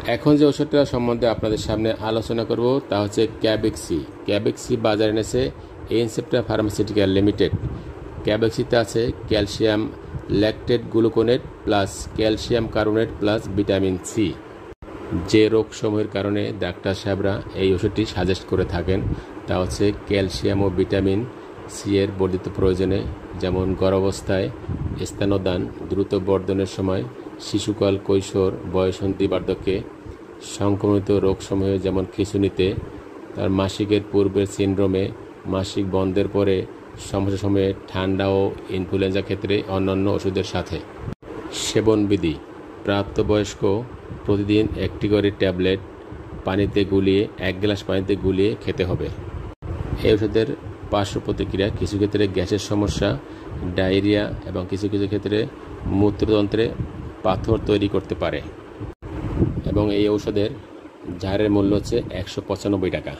এখন যে ওষুধটা সম্বন্ধে আপনাদের সামনে আলোচনা করব তা হচ্ছে ক্যাবেক্সি। ক্যাবেক্সি বাজারে এনেছে এনসেপ্টা ফার্মাসিউটিক্যাল লিমিটেড। ক্যাবেক্সিতে আছে calcium lactate gluconate plus calcium carbonate plus vitamin C. যে রোগসমূহের কারণে ডাক্তার সাহেবরা এই ওষুধটি সাজেস্ট করে থাকেন তা হচ্ছে ক্যালসিয়াম ও ভিটামিন সি এর বর্ধিত প্রয়োজনে, যেমন গর্ভাবস্থায়, স্তন্যদান, দ্রুত বর্ধনের সময়, শিশুকাল, কৈশোর, বয়সন্ধি, বার্ধক্যে, সংক্রমিত রোগসমূহে যেমন খিঁচুনিতে, তার মাসিকের পূর্বের সিনড্রোমে, মাসিক বন্ধের পরে, সমস্যা সময়ে, ঠান্ডা ও ইনফ্লুয়েঞ্জা ক্ষেত্রে অন্যান্য ওষুধের সাথে। সেবনবিধি: প্রাপ্তবয়স্ক প্রতিদিন একটি করে ট্যাবলেট পানিতে গুলিয়ে 1 গ্লাস পানিতে গুলিয়ে খেতে হবে। এই ওষুধের পার্শ্ব প্রতিক্রিয়া কিছু ক্ষেত্রে গ্যাসের সমস্যা, ডায়রিয়া এবং কিছু কিছু ক্ষেত্রে মূত্রতন্ত্রে পাথর তৈরি করতে পারে এবং এই ঔষধের জারের মূল্য হচ্ছে 195 টাকা।